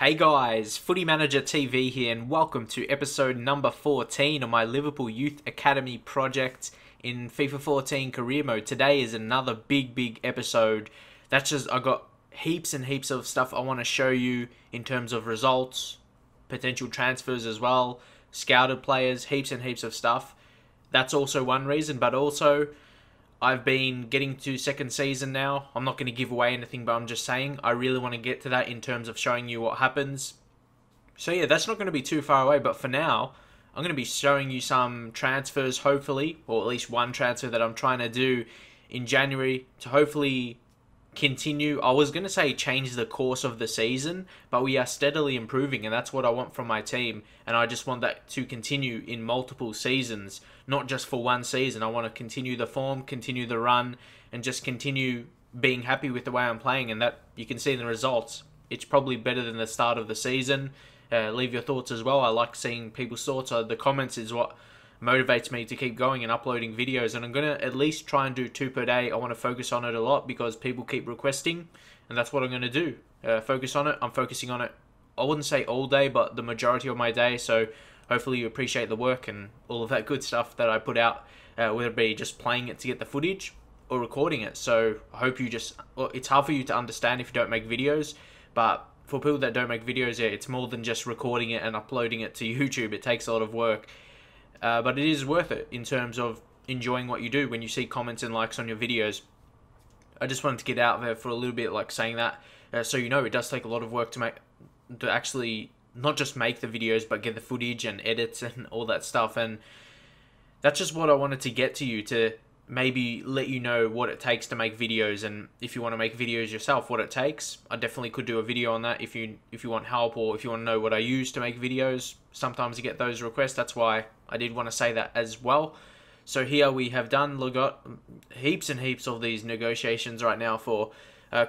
Hey guys, Footy Manager TV here and welcome to episode number 14 of my Liverpool Youth Academy project in FIFA 14 career mode. Today is another big episode. I got heaps and heaps of stuff I want to show you in terms of results, potential transfers as well, scouted players, heaps and heaps of stuff. That's also one reason, but also I've been getting to second season now. I'm not going to give away anything, but I'm just saying I really want to get to that in terms of showing you what happens. So yeah, that's not going to be too far away, but for now, I'm going to be showing you some transfers, hopefully, or at least one transfer that I'm trying to do in January to hopefully continue. I was going to say change the course of the season, but we are steadily improving, and that's what I want from my team, and I just want that to continue in multiple seasons, not just for one season. I want to continue the form, continue the run, and just continue being happy with the way I'm playing, and that you can see in the results. It's probably better than the start of the season. Leave your thoughts as well. I like seeing people's thoughts. The comments is what motivates me to keep going and uploading videos, and I'm going to at least try and do 2 per day. I want to focus on it a lot because people keep requesting, and that's what I'm going to do. Focus on it. I'm focusing on it, I wouldn't say all day, but the majority of my day, so hopefully you appreciate the work and all of that good stuff that I put out, whether it be just playing it to get the footage or recording it. So I hope you it's hard for you to understand if you don't make videos, but for people that don't make videos, yeah, it's more than just recording it and uploading it to YouTube. It takes a lot of work. But it is worth it in terms of enjoying what you do when you see comments and likes on your videos. I just wanted to get out there for a little bit, like saying that, so you know it does take a lot of work to actually not just make the videos, but get the footage and edits and all that stuff. And that's just what I wanted to get to you, to maybe let you know what it takes to make videos, and if you want to make videos yourself, what it takes. I definitely could do a video on that if you want help, or if you want to know what I use to make videos. Sometimes you get those requests. That's why I did want to say that as well. So here we have got heaps and heaps of these negotiations right now for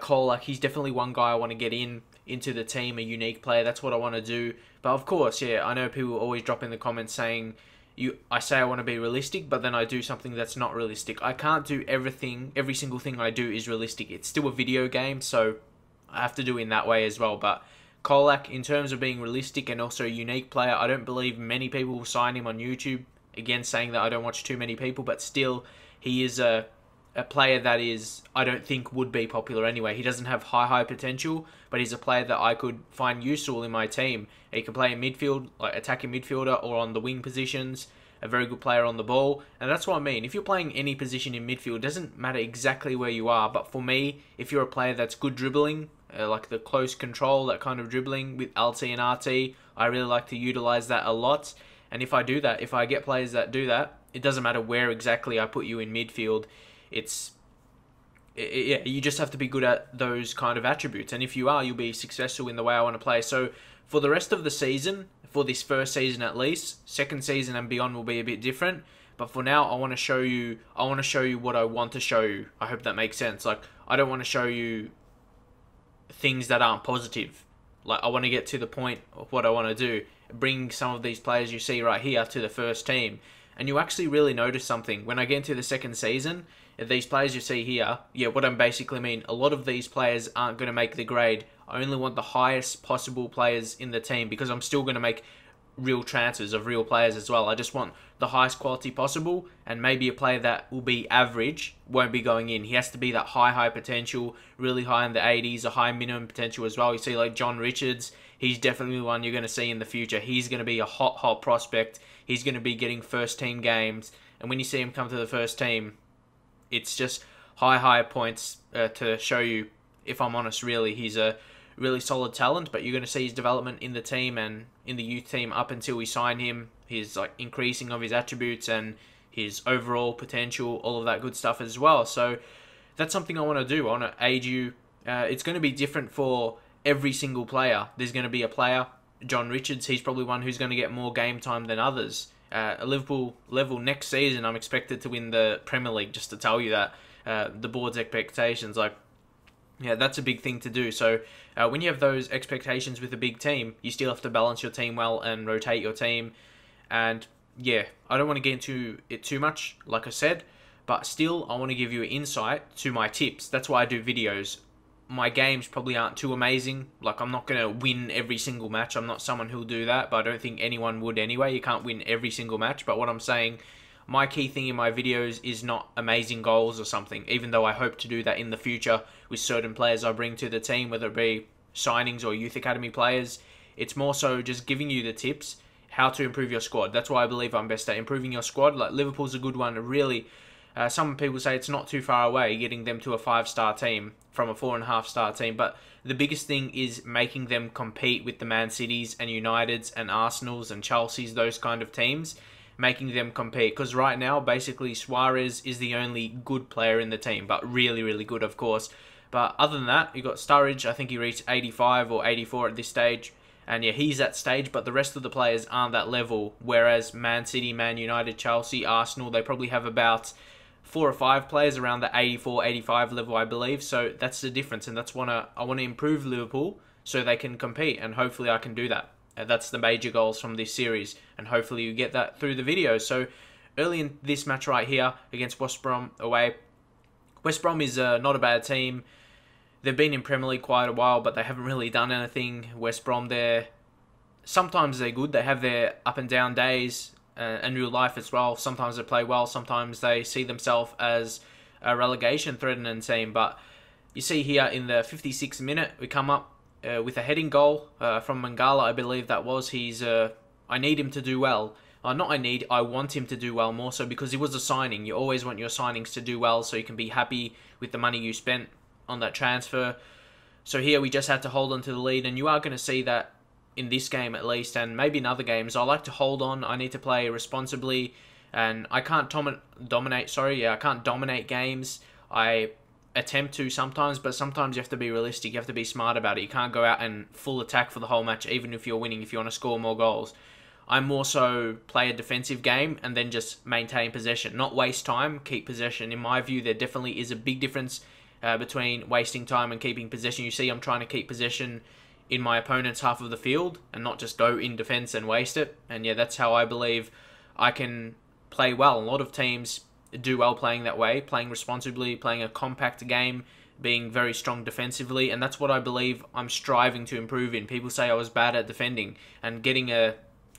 Cole. Like, he's definitely one guy I want to get into the team, a unique player. That's what I want to do. But of course, yeah, I know people always drop in the comments saying, I say I want to be realistic, but then I do something that's not realistic. I can't do everything. Every single thing I do is realistic. It's still a video game, so I have to do it in that way as well. But Kolak, in terms of being realistic and also a unique player, I don't believe many people will sign him on YouTube. Again, saying that I don't watch too many people, but still, he is a player that I don't think would be popular anyway. He doesn't have high potential, but he's a player that I could find useful in my team. He can play in midfield, like attacking midfielder, or on the wing positions. A very good player on the ball, and that's what I mean. If you're playing any position in midfield, it doesn't matter exactly where you are, but for me, if you're a player that's good dribbling, like the close control, that kind of dribbling with LT and RT, I really like to utilize that a lot. And if I do that, if I get players that do that, it doesn't matter where exactly I put you in midfield. Yeah, you just have to be good at those kind of attributes, and if you are, you'll be successful in the way I want to play. So for the rest of the season, for this first season at least, second season and beyond will be a bit different. But for now, I want to show you what I want to show you. I hope that makes sense. Like, I don't want to show you things that aren't positive. Like, I want to get to the point of what I want to do. Bring some of these players you see right here to the first team. And you actually really notice something. When I get into the second season, these players you see here, yeah, what I'm basically mean, a lot of these players aren't going to make the grade. I only want the highest possible players in the team, because I'm still going to make real transfers of real players as well. I just want the highest quality possible, and maybe a player that will be average won't be going in. He has to be that high potential, really high in the 80s, a high minimum potential as well. You see like John Richards, he's definitely one you're going to see in the future. He's going to be a hot prospect. He's going to be getting first team games, and when you see him come to the first team, it's just high points to show you, if I'm honest, really. He's a really solid talent, but you're going to see his development in the team and in the youth team up until we sign him. His increasing of his attributes and his overall potential, all of that good stuff as well. So that's something I want to do. I want to aid you. It's going to be different for every single player. There's going to be a player, John Richards, he's probably one who's going to get more game time than others. A Liverpool level next season, I'm expected to win the Premier League, just to tell you that. The board's expectations, yeah, that's a big thing to do. So when you have those expectations with a big team, you still have to balance your team well and rotate your team. And yeah, I don't want to get into it too much, like I said, but still I want to give you an insight to my tips. That's why I do videos. my games probably aren't too amazing. Like, I'm not going to win every single match. I'm not someone who'll do that, but I don't think anyone would anyway. You can't win every single match. But what I'm saying, my key thing in my videos is not amazing goals or something, even though I hope to do that in the future with certain players I bring to the team, whether it be signings or youth academy players. It's more so just giving you the tips how to improve your squad. That's why I believe I'm best at improving your squad. Like, Liverpool's a good one. Really, some people say it's not too far away getting them to a 5-star team from a 4.5-star team. But the biggest thing is making them compete with the Man Cities and Uniteds and Arsenals and Chelseas, those kind of teams, making them compete. Because right now, basically, Suarez is the only good player in the team, but really, really good, of course. But other than that, you got Sturridge. I think he reached 85 or 84 at this stage. And yeah, he's that stage, but the rest of the players aren't that level. Whereas Man City, Man United, Chelsea, Arsenal, they probably have about 4 or 5 players around the 84, 85 level, I believe. So that's the difference, and I want to improve Liverpool so they can compete, and hopefully I can do that. That's the major goals from this series, and hopefully you get that through the video. So early in this match right here against West Brom away, West Brom is not a bad team. They've been in Premier League quite a while, but they haven't really done anything. West Brom, sometimes they're good. They have their up and down days, and real life as well. Sometimes they play well. Sometimes they see themselves as a relegation threatening team. But you see here in the 56th minute, we come up with a heading goal from Mangala, I believe that was. I need him to do well. I want him to do well more so because he was a signing. You always want your signings to do well so you can be happy with the money you spent on that transfer. So here we just had to hold on to the lead, and you are going to see that in this game at least, and maybe in other games. I like to hold on. I need to play responsibly, and I can't I can't dominate games. I attempt to sometimes, but sometimes you have to be realistic. You have to be smart about it. You can't go out and full attack for the whole match, even if you're winning, if you want to score more goals. I more so play a defensive game and then just maintain possession, not waste time, keep possession. In my view, there definitely is a big difference between wasting time and keeping possession. You see, I'm trying to keep possession in my opponent's half of the field and not just go in defense and waste it. And yeah, that's how I believe I can play well. A lot of teams do well playing that way, playing responsibly, playing a compact game, being very strong defensively, and that's what I believe I'm striving to improve in. People say I was bad at defending, and getting a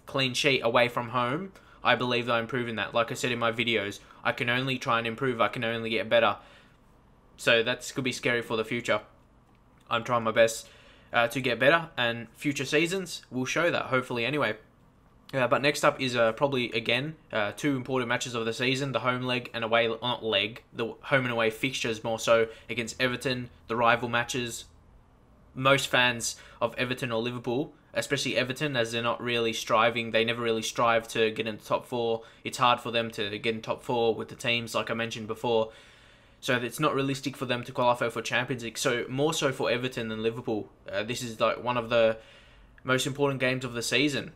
clean sheet away from home, I believe that I'm improving that. Like I said in my videos, I can only try and improve, I can only get better. So that could be scary for the future. I'm trying my best to get better, and future seasons will show that, hopefully anyway. But next up is probably, again, 2 important matches of the season, the home leg and away, the home and away fixtures more so against Everton, the rival matches. Most fans of Everton or Liverpool, especially Everton, as they're not really striving, they never really strive to get in the top 4. It's hard for them to get in top 4 with the teams, like I mentioned before. So it's not realistic for them to qualify for Champions League. So more so for Everton than Liverpool. This is like one of the most important games of the season.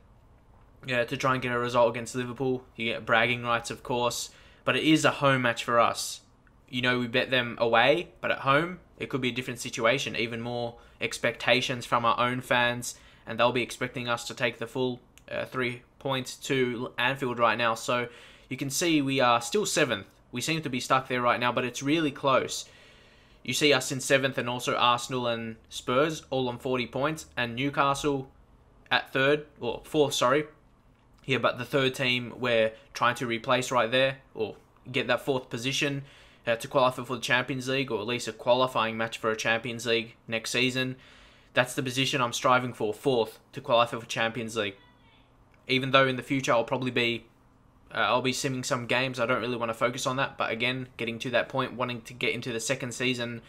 To try and get a result against Liverpool. You get bragging rights, of course. But it is a home match for us. You know, we bet them away, but at home, it could be a different situation. Even more expectations from our own fans. And they'll be expecting us to take the full 3 points to Anfield right now. So you can see we are still 7th. We seem to be stuck there right now, but it's really close. You see us in 7th, and also Arsenal and Spurs all on 40 points, and Newcastle at 4th, sorry. Yeah, but the 3rd team we're trying to replace right there, or get that 4th position to qualify for the Champions League, or at least a qualifying match for a Champions League next season. That's the position I'm striving for, 4th, to qualify for Champions League. Even though in the future I'll be simming some games, I don't really want to focus on that. But again, getting to that point, wanting to get into the 2nd season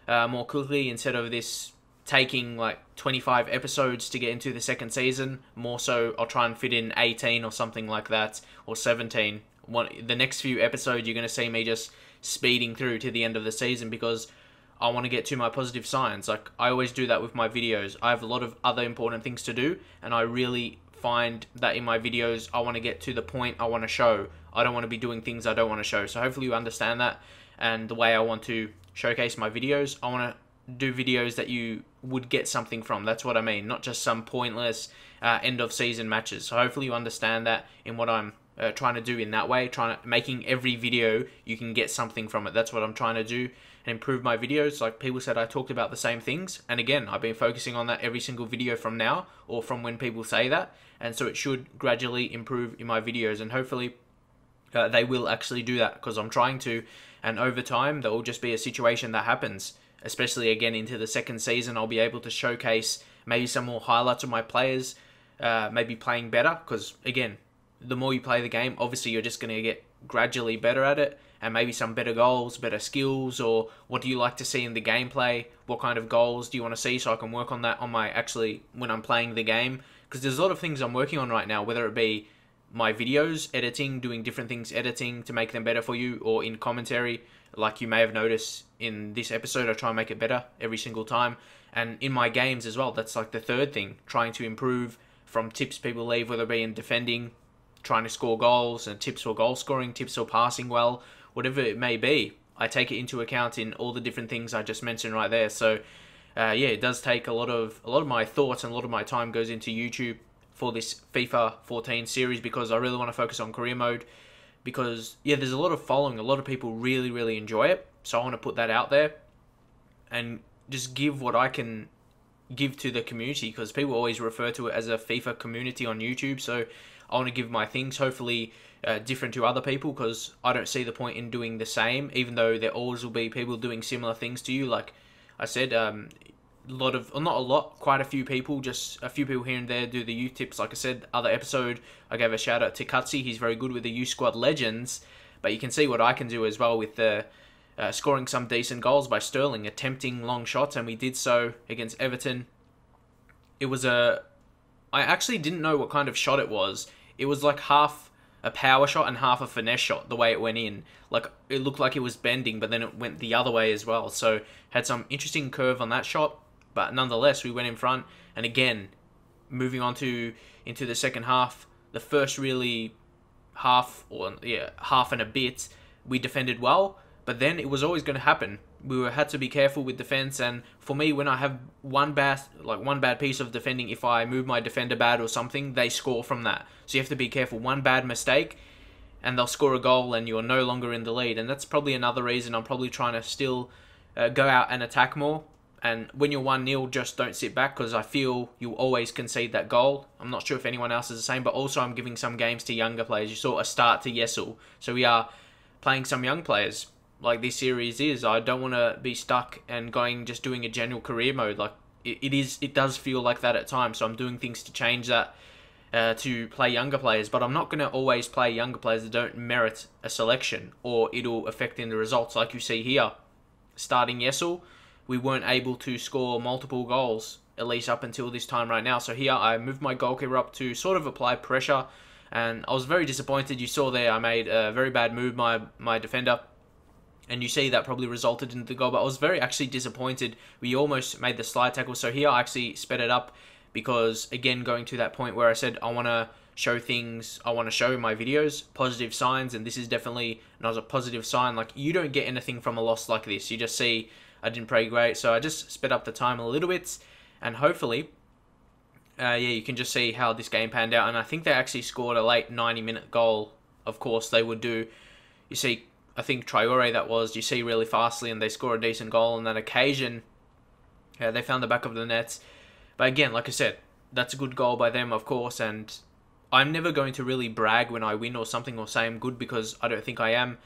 more quickly, instead of this taking like 25 episodes to get into the 2nd season. More so, I'll try and fit in 18 or something like that, or 17. The next few episodes, you're going to see me just speeding through to the end of the season, because I want to get to my positive signs. Like, I always do that with my videos. I have a lot of other important things to do, and I really find that in my videos, I want to get to the point I want to show. I don't want to be doing things I don't want to show. So hopefully you understand that, and the way I want to showcase my videos, I want to do videos that you would get something from. That's what I mean, not just some pointless end of season matches. So hopefully you understand that in what I'm trying to do in that way, making every video you can get something from it. That's what I'm trying to do, and improve my videos. Like people said, I talked about the same things, and again, I've been focusing on that every single video from now, or from when people say that, and so it should gradually improve in my videos, and hopefully they will actually do that, because I'm trying to, and over time there will just be a situation that happens, especially again into the second season. I'll be able to showcase maybe some more highlights of my players, maybe playing better, because again, the more you play the game, obviously you're just going to get gradually better at it, and maybe some better goals, better skills, or what do you like to see in the gameplay? What kind of goals do you want to see, so I can work on that on my, actually, when I'm playing the game, because there's a lot of things I'm working on right now, whether it be my videos, editing, doing different things, editing to make them better for you, or in commentary, like you may have noticed in this episode, I try and make it better every single time, and in my games as well. That's like the third thing, trying to improve from tips people leave, whether it be in defending, trying to score goals, and tips for goal scoring, tips for passing well, whatever it may be. I take it into account in all the different things I just mentioned right there. So yeah, it does take a lot of my thoughts, and a lot of my time goes into YouTube for this FIFA 14 series, because I really want to focus on career mode, because yeah, there's a lot of following, a lot of people really enjoy it, so I want to put that out there and just give what I can give to the community, because people always refer to it as a FIFA community on YouTube, so I want to give my things, hopefully different to other people, because I don't see the point in doing the same, even though there always will be people doing similar things to you. Like I said, lot of, well, not a lot, quite a few people, just a few people here and there do the youth tips. Like I said, other episode, I gave a shout out to Cutsy. He's very good with the youth squad legends, but you can see what I can do as well with the scoring some decent goals by Sterling, attempting long shots, and we did so against Everton. It was I actually didn't know what kind of shot it was. It was like half a power shot and half a finesse shot, the way it went in. Like, it looked like it was bending, but then it went the other way as well. So, had some interesting curve on that shot, but nonetheless, we went in front. And again, moving on into the second half, the first really half and a bit, we defended well, but then it was always going to happen. We had to be careful with defense, and for me, when I have one bad piece of defending, if I move my defender bad or something, they score from that. So you have to be careful. One bad mistake, and they'll score a goal, and you're no longer in the lead. And that's probably another reason I'm probably trying to still go out and attack more. And when you're 1-0, just don't sit back, because I feel you'll always concede that goal. I'm not sure if anyone else is the same, but also I'm giving some games to younger players. You saw a start to Yesel, so we are playing some young players. Like this series is, I don't want to be stuck and just doing a general career mode. Like it does feel like that at times. So I'm doing things to change that, to play younger players. But I'm not going to always play younger players that don't merit a selection, or it'll affect in the results. Like you see here, starting Yesel, we weren't able to score multiple goals, at least up until this time right now. So here I moved my goalkeeper up to sort of apply pressure, and I was very disappointed. You saw there I made a very bad move, my defender. And you see that probably resulted in the goal. But I was very actually disappointed. We almost made the slide tackle. So here I actually sped it up, because, again, going to that point where I said I want to show things, I want to show in my videos, positive signs. And this is definitely not a positive sign. Like, you don't get anything from a loss like this. You just see I didn't play great. So I just sped up the time a little bit. And hopefully, yeah, you can just see how this game panned out. And I think they actually scored a late 90-minute goal. Of course, they would do. You see, I think Traore that was, you see really fastly, and they score a decent goal on that occasion. Yeah, they found the back of the nets. But again, like I said, that's a good goal by them, of course, and I'm never going to really brag when I win or something, or say I'm good, because I don't think I am.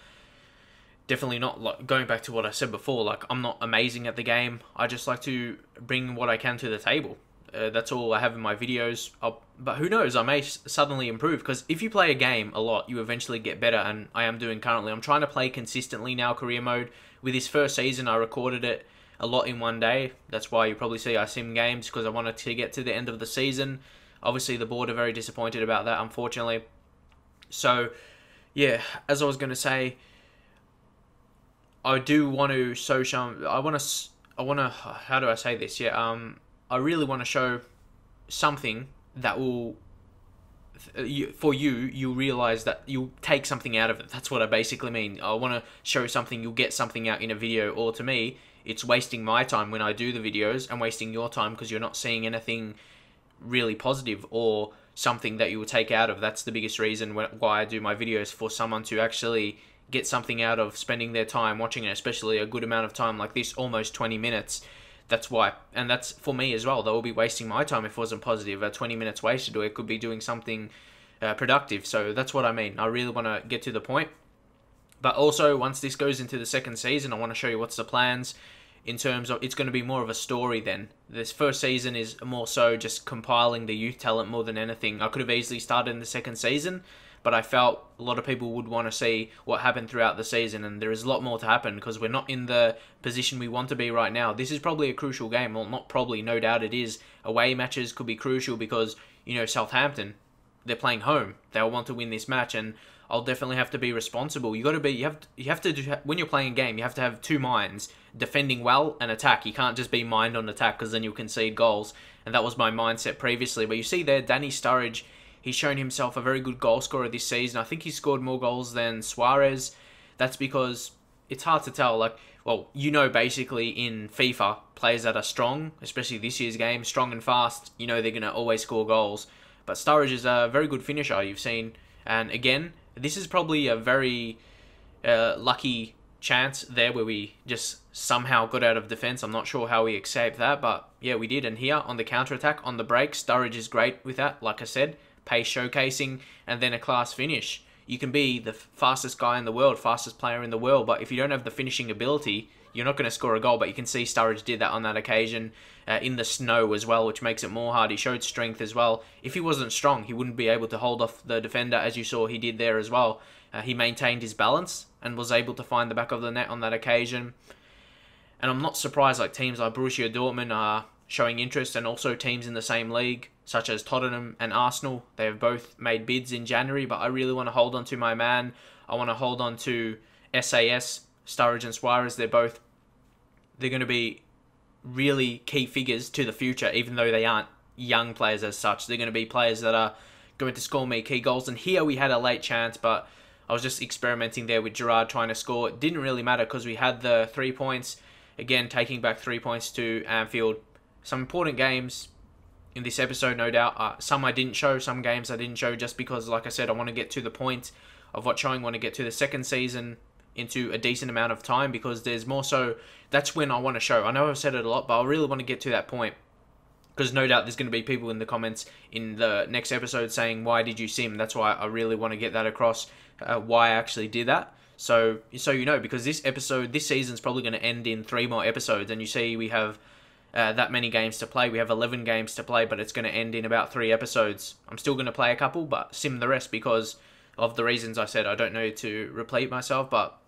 Definitely not, like, going back to what I said before, like, I'm not amazing at the game. I just like to bring what I can to the table. That's all I have in my videos. But who knows, I may suddenly improve, because if you play a game a lot, you eventually get better, and I am doing currently. I'm trying to play consistently now, career mode. With this first season, I recorded it a lot in one day. That's why you probably see I sim games, because I wanted to get to the end of the season. Obviously, the board are very disappointed about that, unfortunately. So, yeah, as I was going to say, I do want to show some. I want to. How do I say this? Yeah. I really want to show something that will, for you'll realize that you'll take something out of it. That's what I basically mean. I want to show something, you'll get something out in a video, or to me, it's wasting my time when I do the videos, and wasting your time, because you're not seeing anything really positive or something that you will take out of. That's the biggest reason why I do my videos, for someone to actually get something out of spending their time watching it, especially a good amount of time like this, almost 20 minutes. That's why. And that's for me as well. They will be wasting my time if it wasn't positive. 20 minutes wasted, or it could be doing something productive. So that's what I mean. I really want to get to the point. But also, once this goes into the second season, I want to show you what's the plans in terms of, it's going to be more of a story then. This first season is more so just compiling the youth talent more than anything. I could have easily started in the second season, but I felt a lot of people would want to see what happened throughout the season, and there is a lot more to happen because we're not in the position we want to be right now. This is probably a crucial game. Well, not probably, no doubt it is. Away matches could be crucial because, you know, Southampton, they're playing home. They'll want to win this match, and I'll definitely have to be responsible. You have to do, when you're playing a game, you have to have two minds, defending well and attack. You can't just be mind on attack because then you'll concede goals, and that was my mindset previously. But you see there, Danny Sturridge, he's shown himself a very good goal scorer this season. I think he scored more goals than Suarez. That's because it's hard to tell. Like, well, you know, basically in FIFA, players that are strong, especially this year's game, strong and fast, you know they're going to always score goals. But Sturridge is a very good finisher, you've seen. And again, this is probably a very lucky chance there where we just somehow got out of defense. I'm not sure how we escaped that, but yeah, we did. And here on the counter-attack, on the break, Sturridge is great with that, like I said. Pace showcasing, and then a class finish. You can be the fastest guy in the world, fastest player in the world, but if you don't have the finishing ability, you're not going to score a goal. But you can see Sturridge did that on that occasion, in the snow as well, which makes it more hard. He showed strength as well. If he wasn't strong, he wouldn't be able to hold off the defender, as you saw he did there as well. He maintained his balance and was able to find the back of the net on that occasion. And I'm not surprised, like teams like Borussia Dortmund are showing interest, and also teams in the same league, such as Tottenham and Arsenal. They have both made bids in January, but I really want to hold on to my man. I want to hold on to SAS, Sturridge and Suarez. They're going to be really key figures to the future, even though they aren't young players as such. They're going to be players that are going to score me key goals. And here we had a late chance, but I was just experimenting there with Gerrard trying to score. It didn't really matter because we had the 3 points. Again, taking back 3 points to Anfield. Some important games in this episode, no doubt. Some I didn't show, some games I didn't show just because, like I said, I want to get to the point of what showing. I want to get to the second season into a decent amount of time because there's more so, that's when I want to show. I know I've said it a lot, but I really want to get to that point because no doubt there's going to be people in the comments in the next episode saying, why did you sim? That's why I really want to get that across, why I actually did that. So you know, because this season's probably going to end in 3 more episodes, and you see we have that many games to play. We have 11 games to play, but it's going to end in about 3 episodes. I'm still going to play a couple, but sim the rest because of the reasons I said. I don't know to repeat myself, but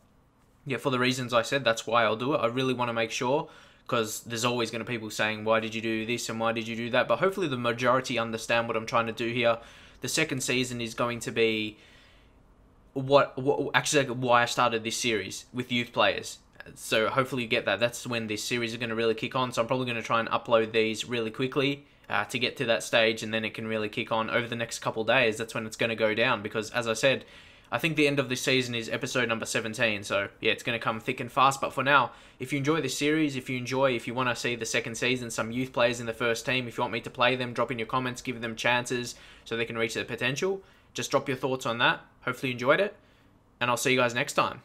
yeah, for the reasons I said, that's why I'll do it. I really want to make sure, because there's always going to be people saying, why did you do this and why did you do that? But hopefully the majority understand what I'm trying to do here. The second season is going to be actually why I started this series with youth players. So hopefully you get that. That's when this series is going to really kick on. So I'm probably going to try and upload these really quickly to get to that stage, and then it can really kick on over the next couple of days. That's when it's going to go down because, as I said, I think the end of this season is episode number 17. So yeah, it's going to come thick and fast. But for now, if you enjoy this series, if you want to see the second season, some youth players in the first team, if you want me to play them, drop in your comments, give them chances so they can reach their potential. Just drop your thoughts on that. Hopefully you enjoyed it, and I'll see you guys next time.